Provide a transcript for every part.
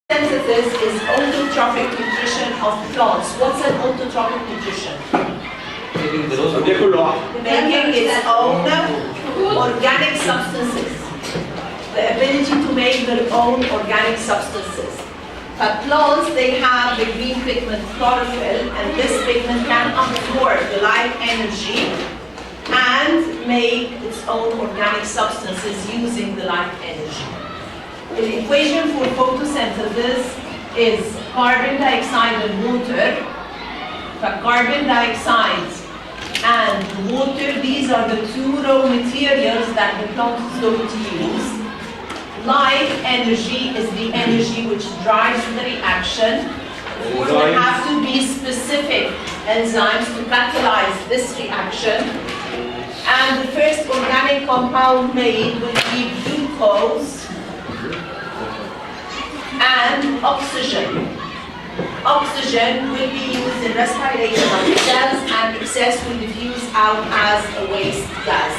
Photosynthesis is autotrophic nutrition of plants. What's an autotrophic nutrition? Making its own organic substances. The ability to make their own organic substances. But plants, they have the green pigment chlorophyll, and this pigment can absorb the light energy and make its own organic substances using the light energy. The equation for photosynthesis is carbon dioxide and water. But carbon dioxide and water, these are the two raw materials that the plant is going to use. Light energy is the energy which drives the reaction. There have to be specific enzymes to catalyze this reaction. And the first organic compound made will be glucose and oxygen. Oxygen will be used in respiration of the cells, and excess will diffuse out as a waste gas.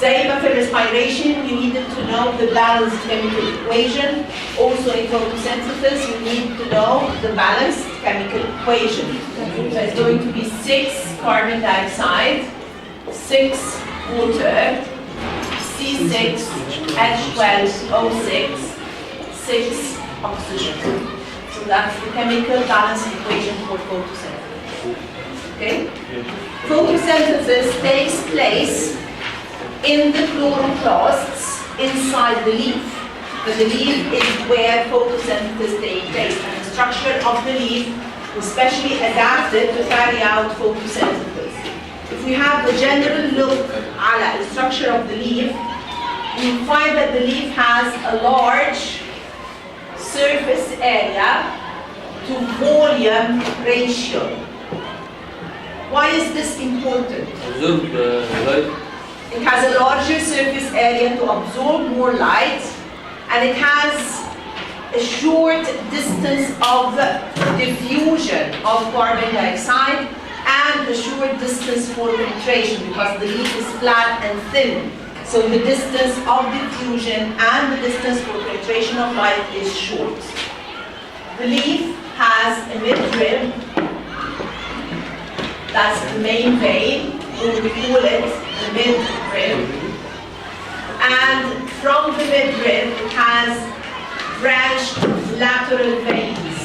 زي ما في respiration, you needed to know the balanced chemical equation. Also in photosynthesis, you need to know the balanced chemical equation. So it's going to be 6 carbon dioxide, 6 water, C6H12O6, 6 oxygen. So that's the chemical balance equation for photosynthesis. Okay? Photosynthesis takes place in the chloroplasts inside the leaf. But the leaf is where photosynthesis takes place, and the structure of the leaf is specially adapted to carry out photosynthesis. If we have a general look at the structure of the leaf, we find that the leaf has a large surface area to volume ratio. Why is this important? It has a larger surface area to absorb more light, and it has a short distance of diffusion of carbon dioxide and a short distance for penetration, because the leaf is flat and thin. So the distance of diffusion and the distance for penetration of light is short. The leaf has a midrib, that's the main vein, or we call it the midrib. And from the midrib, it has branched lateral veins.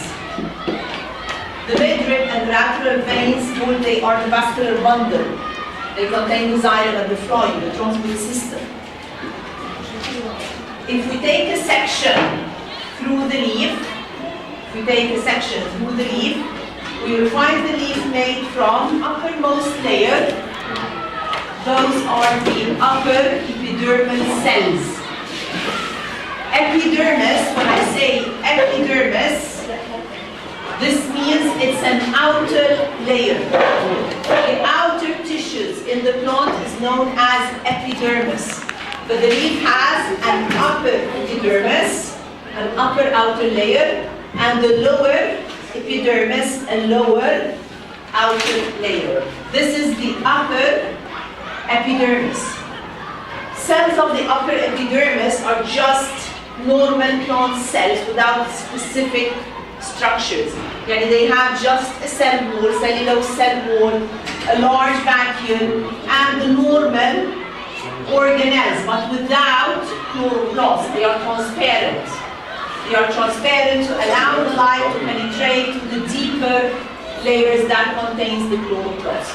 The midrib and lateral veins, they are the vascular bundle. They contain the xylem and the phloem, the transmitted system. If we take a section through the leaf, we will find the leaf made from uppermost layer. Those are the upper epidermal cells. Epidermis, when I say epidermis, this means it's an outer layer. The outer tissues in the plant is known as epidermis. But the leaf has an upper epidermis, an upper outer layer, and the lower epidermis, a lower outer layer. This is the upper epidermis. Cells of the upper epidermis are just normal plant cells without specific structures. They have just a cell wall, cellulose cell wall, a large vacuole, and the normal organelles, but without chloroplasts. They are transparent. They are transparent to allow the light to penetrate to the deeper layers that contains the chloroplast.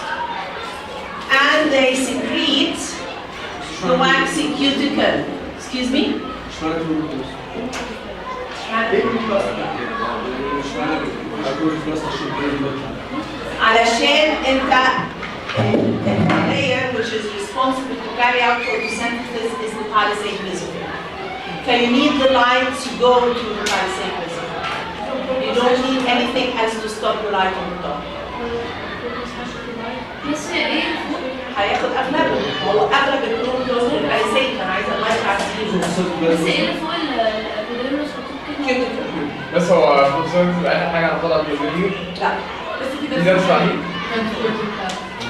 And they secrete the waxy cuticle. Excuse me? علشان انت the layer which is responsible to carry out photosynthesis is the palisade mesosphere. So you need the light to go to the palisade mesosphere. You don't need anything else to stop the light on the top. هياخد اغلبه، هو اغلب الكلوروبلاست في الباليسيد، انا عايزه اللايت عارفين. بس ايه اللي فوق الابيديرمس مكتوب كده؟ بس هو فوتوسينثيسيس اخر حاجه هنطلع بالفيديو؟ لا بس كده دي درس عليه؟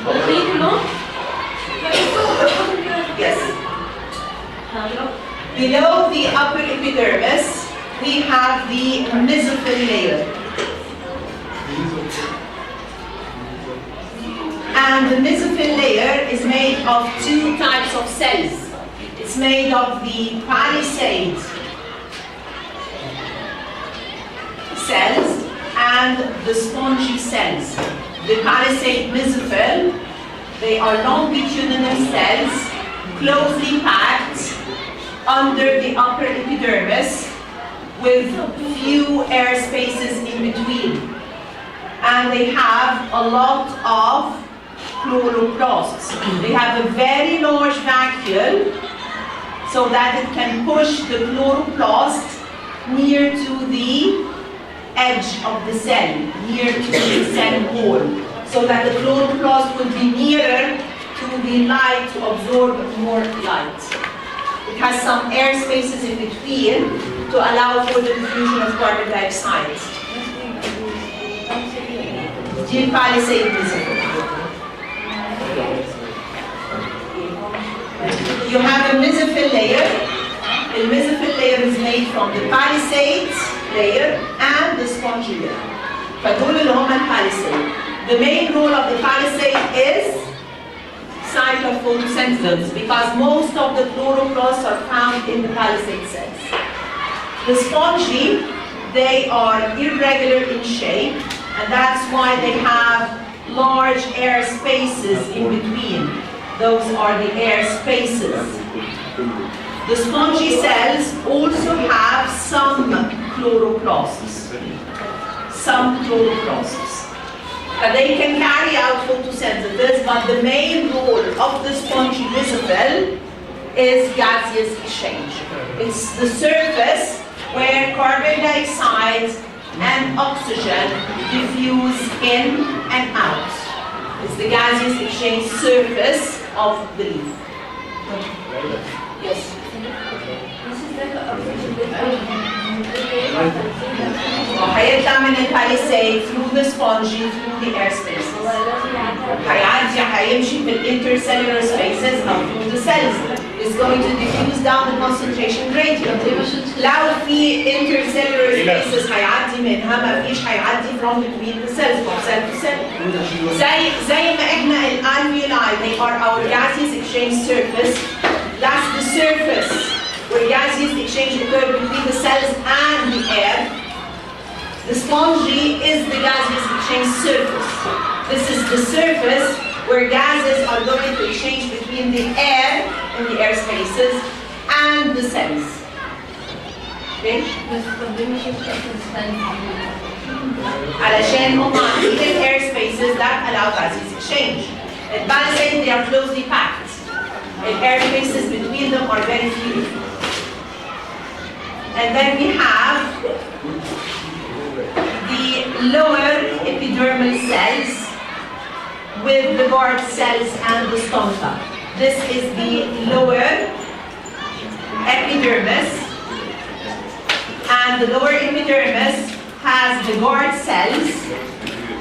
الخليج كلهم؟ Yes. Below the upper epidermis, we have the mesophyll layer. And the mesophyll layer is made of two types of cells. It's made of the palisade cells and the spongy cells. The palisade mesophyll, they are longitudinal cells closely packed under the upper epidermis with few air spaces in between. And they have a lot of chloroplasts. They have a very large vacuole so that it can push the chloroplast near to the edge of the cell, near to the cell wall, so that the chloroplast will be nearer to the light to absorb more light. It has some air spaces in between to allow for the diffusion of carbon dioxide. The palisade mesophyll. You have a mesophyll layer. The mesophyll layer is made from the palisade layer and the spongy layer. فدول اللي هم الpalisade. The main role of the palisade is cycle of photosynthesis because most of the chloroplasts are found in the palisade cells. The spongy, they are irregular in shape, and that's why they have large air spaces in between. Those are the air spaces. The spongy cells also have some chloroplasts. They can carry out photosynthesis, but the main role of the spongy mesophyll is gaseous exchange. It's the surface where carbon dioxide and oxygen diffuse in and out. It's the gaseous exchange surface of the leaf. Yes? هيطلع من الpalisade through the spongy through the air spaces. هيمشي في intercellular spaces أو through the cells. It's going to diffuse down the concentration gradient. لو في intercellular spaces هيعدي منها ما فيش هيعدي from between the cells from cell to cell. زي ما احنا الalveoli, they are our gaseous exchange surface. That's the surface where gaseous exchange occurs between the cells and the air. The spongy is the gaseous exchange surface. This is the surface where gases are going to exchange between the air and the air spaces and the cells. Okay? علشان هم عاملين air spaces that allow gaseous exchange. In palisade, they are closely packed. And air spaces between them are very few. And then we have the lower epidermal cells with the guard cells and the stomata. This is the lower epidermis, and the lower epidermis has the guard cells.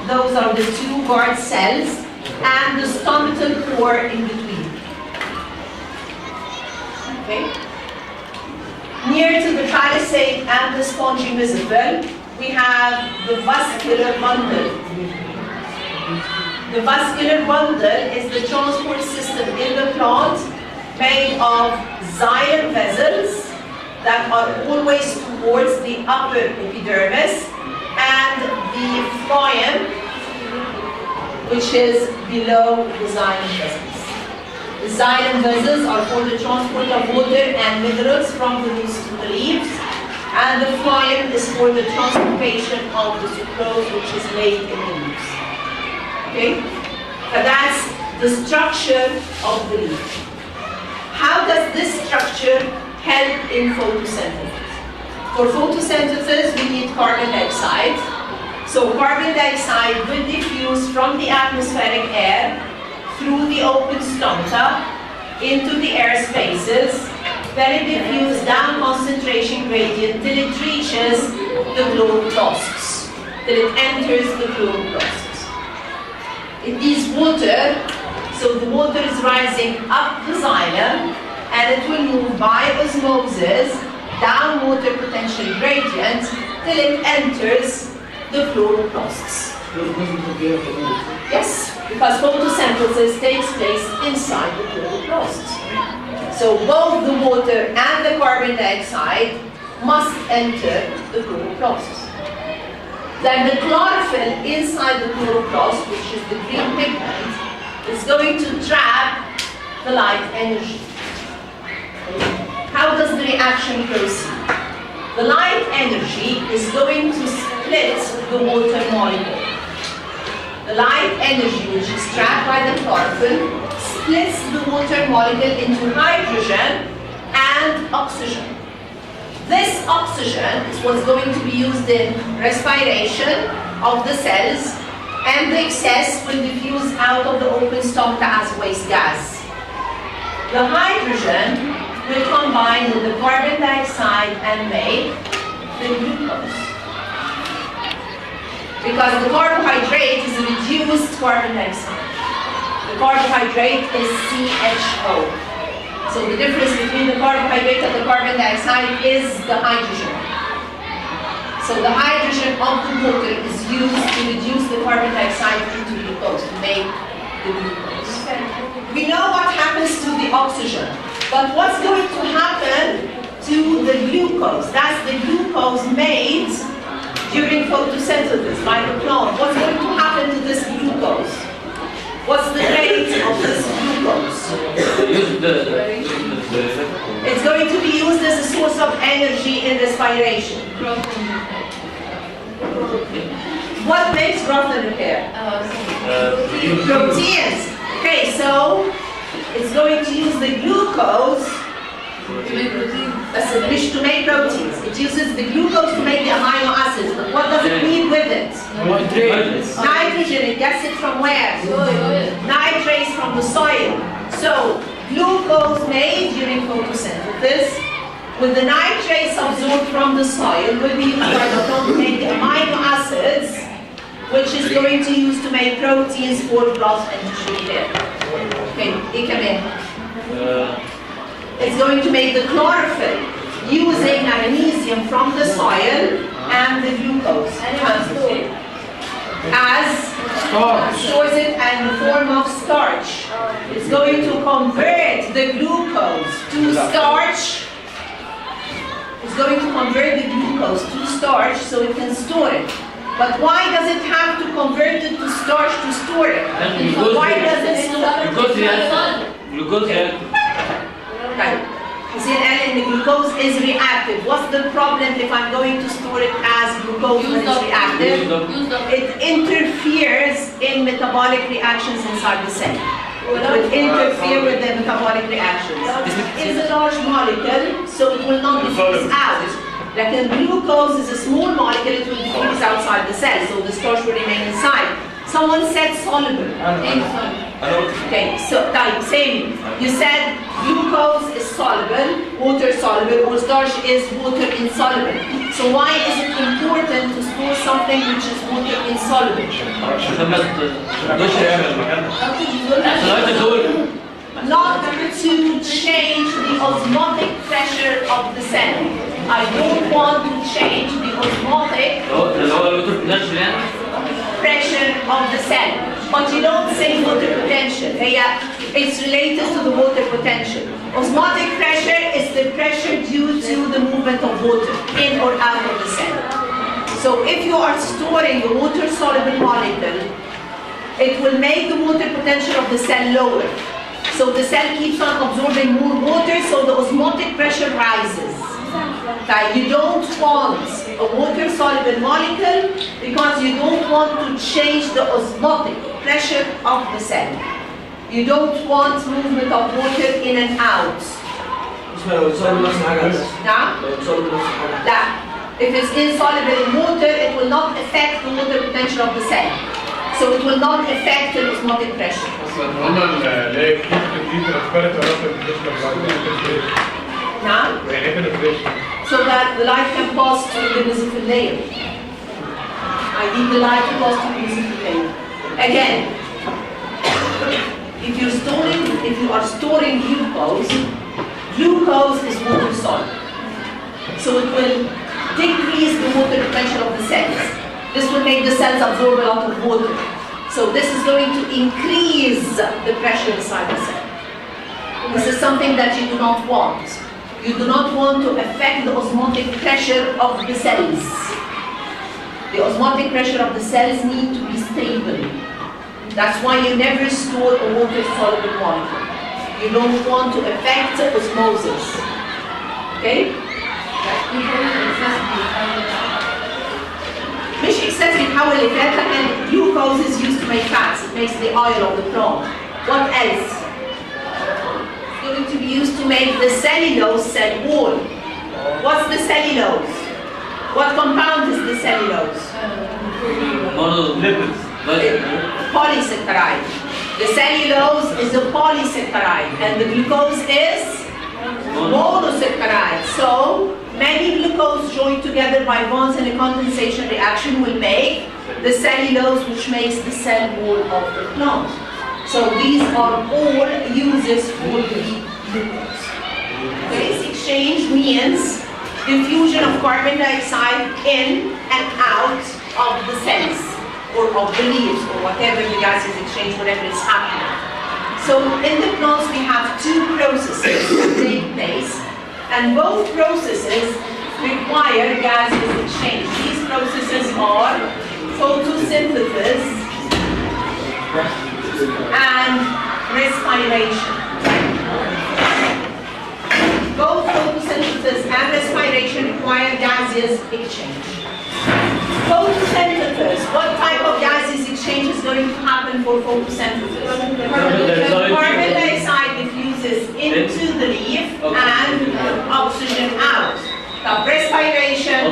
Those are the two guard cells and the stomatal pore in between. Okay? Near to the palisade and the spongy mesophyll, we have the vascular bundle. The vascular bundle is the transport system in the plant made of xylem vessels that are always towards the upper epidermis and the phloem, which is below the xylem vessels. The xylem vessels are for the transport of water and minerals from the roots to the leaves, and the phloem is for the transportation of the sucrose, which is made in the leaves. Okay? But that's the structure of the leaf. How does this structure help in photosynthesis? For photosynthesis, we need carbon dioxide. So carbon dioxide will diffuse from the atmospheric air through the open stomata into the air spaces, then it diffuses down concentration gradient till it reaches the chloroplasts, till it enters the chloroplasts. It needs water, so the water is rising up the xylem, and it will move by osmosis down water potential gradient till it enters the chloroplasts. Yes, because photosynthesis takes place inside the chloroplasts. So both the water and the carbon dioxide must enter the chloroplasts. Then the chlorophyll inside the chloroplast, which is the green pigment, is going to trap the light energy. How does the reaction proceed? The light energy is going to split the water molecule. The light energy, which is trapped by the chlorophyll, splits the water molecule into hydrogen and oxygen. This oxygen is what's going to be used in respiration of the cells, and the excess will diffuse out of the open stomata as waste gas. The hydrogen will combine with the carbon dioxide and make the glucose. Because the carbohydrate is a reduced carbon dioxide. The carbohydrate is CHO. So the difference between the carbohydrate and the carbon dioxide is the hydrogen. So the hydrogen of the water is used to reduce the carbon dioxide into glucose, to make the glucose. We know what happens to the oxygen, but what's going to happen to the glucose? That's the glucose made during photosynthesis by the plant. What's going to happen to this glucose? What's the rate of this glucose? It's going to be used as a source of energy in respiration. What makes growth and repair? Proteins. Okay, so it's going to use the glucose to make proteins. It uses the glucose to make the amino acids. But what does it need with it? Nitrogen. It gets it from where? Nitrates from the soil. So glucose made during photosynthesis with the nitrates absorbed from the soil will be used by the plant to make the amino acids, which is going to use to make proteins for growth and tissue repair. Okay, it's going to make the chlorophyll using magnesium from the soil and the glucose as stores it in the form of starch. It's going to convert the glucose to starch. It's going to convert the glucose to starch so it can store it. But why does it have to convert it to starch to store it? Why does it store? Glucose. Right. CNL in the glucose is reactive. What's the problem if I'm going to store it as glucose when it's reactive? It interferes in metabolic reactions inside the cell. It will interfere with the metabolic reactions. It's a large molecule, so it will not diffuse out. Like in glucose is a small molecule, it will diffuse outside the cell, so the starch will remain inside. Someone said soluble. Okay, so same. You said glucose is soluble, water soluble, or starch is water insoluble. So why is it important to store something which is water insoluble? Not to change the osmotic pressure of the cell. I don't want to change the osmotic pressure of the cell. But you don't say water potential. It's related to the water potential. Osmotic pressure is the pressure due to the movement of water in or out of the cell. So if you are storing a water-soluble molecule, it will make the water potential of the cell lower. So the cell keeps on absorbing more water, so the osmotic pressure rises. You don't want a water-soluble molecule because you don't want to change the osmotic pressure of the cell. You don't want movement of water in and out. If it's insoluble in water, it will not affect the water potential of the cell. So it will not affect the osmotic pressure. So that the light can pass through the mesophyll layer. I need the light to pass through the mesophyll layer. Again, if you are storing glucose, glucose is water soluble. So it will decrease the water potential of the cells. This will make the cells absorb a lot of water. So this is going to increase the pressure inside the cell. This is something that you do not want. You do not want to affect the osmotic pressure of the cells. The osmotic pressure of the cells need to be stable. That's why you never store a water-soluble molecule. You don't want to affect osmosis. Okay? مش excess بيتحول لفات لكن glucose is used to make fats. It makes the oil of the plant. What else? It's going to be used to make the cellulose cell wall. What's the cellulose? What compound is the cellulose? Lipids. Polysaccharide. The cellulose is a polysaccharide and the glucose is monosaccharide. So many glucose joined together by bonds in a condensation reaction will make the cellulose, which makes the cell wall of the plant. So these are all uses for the glucose. This exchange means diffusion of carbon dioxide in and out of the cells or of the leaves or whatever the gaseous exchange, whatever is happening. So in the plants we have two processes that take place, and both processes require gaseous exchange. These processes are photosynthesis and respiration. Both photosynthesis and respiration require gaseous exchange. Photosynthesis, what type of gaseous exchange is going to happen for photosynthesis? Carbon dioxide diffuses into the leaf and oxygen out. Now respiration,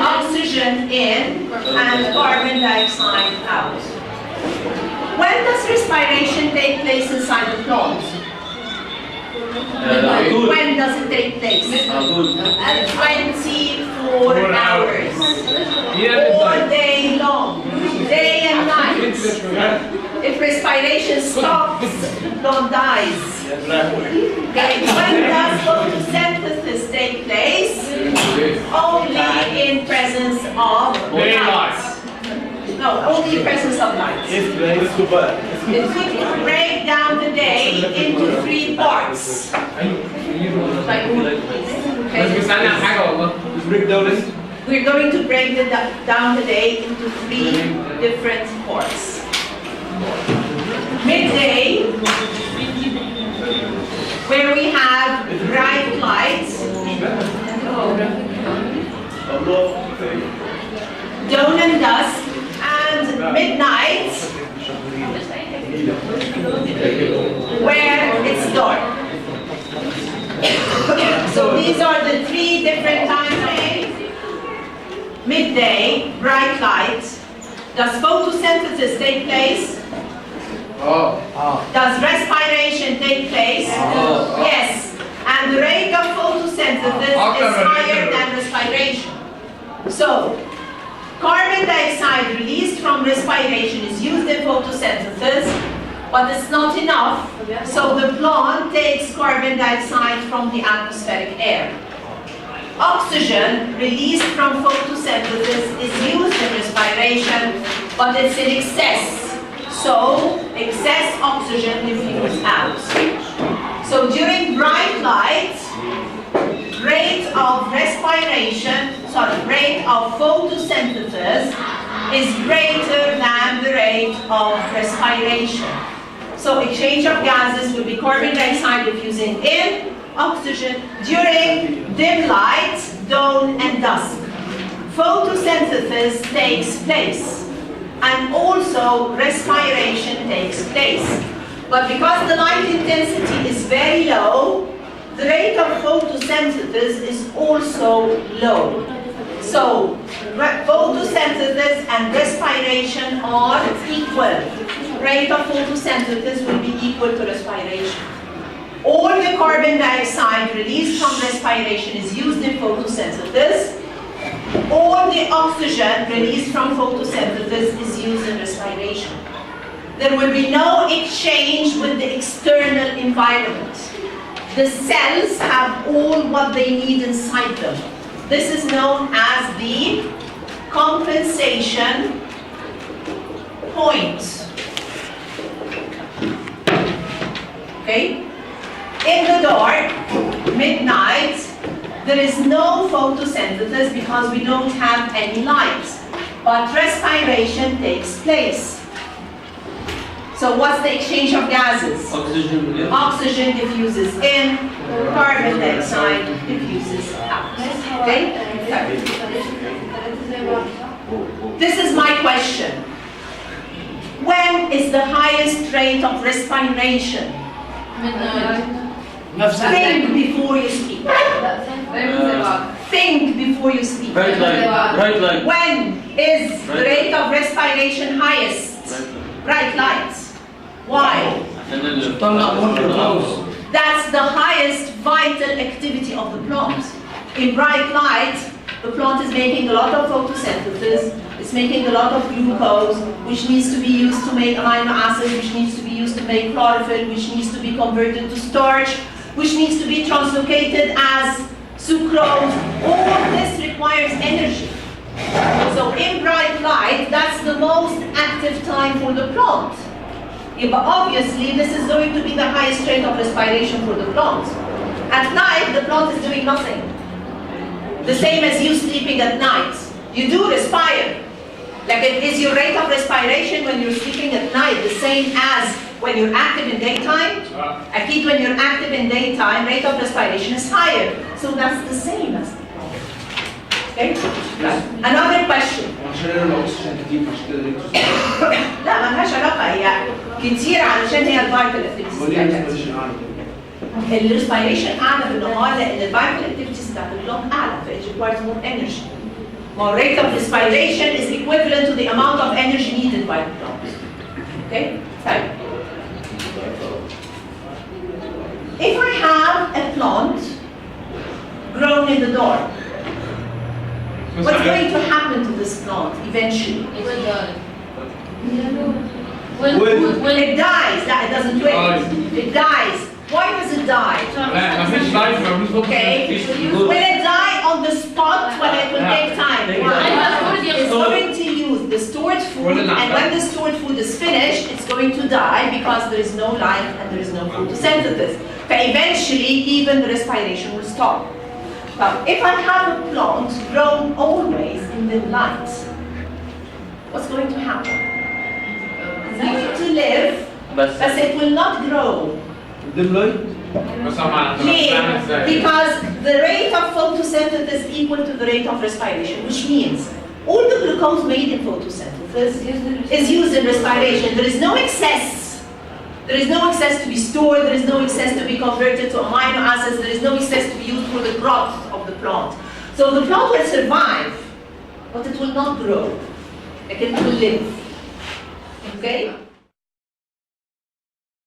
oxygen in and carbon dioxide out. When does respiration take place inside the plant? When does it take place? At 24 hours. All day long. Day and night. If respiration stops, the plant dies. Okay. When does photosynthesis take place? Only in presence of light. No, only in presence of light. It will break down the day into 3 parts. Like we're going to break down the day into 3 different parts. Midday, where we have bright light. Dawn and dusk. And midnight, where it's dark. So these are the 3 different time frames. Midday, bright light. Does photosynthesis take place? Does respiration take place? Yes. And the rate of photosynthesis is higher than respiration. So, carbon dioxide released from respiration is used in photosynthesis, but it's not enough, so the plant takes carbon dioxide from the atmospheric air. Oxygen released from photosynthesis is used in respiration, but it's in excess, so excess oxygen diffuses out. So during bright light, rate of photosynthesis is greater than the rate of respiration. So exchange of gases will be carbon dioxide diffusing in, oxygen during dim light, dawn and dusk. Photosynthesis takes place and also respiration takes place. But because the light intensity is very low, the rate of photosynthesis is also low. So, photosynthesis and respiration are equal. Rate of photosynthesis will be equal to respiration. All the carbon dioxide released from respiration is used in photosynthesis. All the oxygen released from photosynthesis is used in respiration. There will be no exchange with the external environment. The cells have all what they need inside them. This is known as the compensation point. Okay? In the dark, midnight, there is no photosynthesis because we don't have any light. But respiration takes place. So what's the exchange of gases? Oxygen. Oxygen diffuses in, carbon dioxide diffuses out. Okay? This is my question. When is the highest rate of respiration? Think before you speak. Think before you speak. Bright light. When is the rate of respiration highest? Bright lights. Why? And then the tongue. That's the highest vital activity of the plant. In bright light, the plant is making a lot of photosynthesis, it's making a lot of glucose, which needs to be used to make amino acids, which needs to be used to make chlorophyll, which needs to be converted to starch, which needs to be translocated as sucrose. All this requires energy. So in bright light, that's the most active time for the plant. Yeah, but obviously, this is going to be the highest rate of respiration for the plant. At night, the plant is doing nothing. The same as you sleeping at night. You do respire. Like, is your rate of respiration when you're sleeping at night the same as when you're active in daytime? Akid, when you're active in daytime, rate of respiration is higher. So that's the same as the plant. Okay? Right. Another question. لا ما لهاش علاقة، هي كتير علشان هي الفايتال اكتيفيتيز. الريسبيريشن أعلى بالنهار لأن الفايتال اكتيفيتيز بتاعت اللون أعلى، فإت requires more energy. More rate of respiration is equivalent to the amount of energy needed by the plant. Okay? طيب. If I have a plant grown in the dark, what's going to happen to this plant eventually? When it dies, that it doesn't wait. It dies. Why does it die? Okay. Will it die on the spot when it will take time? It's going to use the stored food, and when the stored food is finished, it's going to die because there is no life and there is no photosynthesis. But eventually, even the respiration will stop. But if I have a plant grown always in the light, what's going to happen? It's going to live, but it will not grow. Because the rate of photosynthesis is equal to the rate of respiration, which means all the glucose made in photosynthesis is used in respiration. There is no excess. There is no excess to be stored, there is no excess to be converted to amino acids, there is no excess to be used for the growth of the plant. So the plant will survive, but it will not grow. It will live. Okay?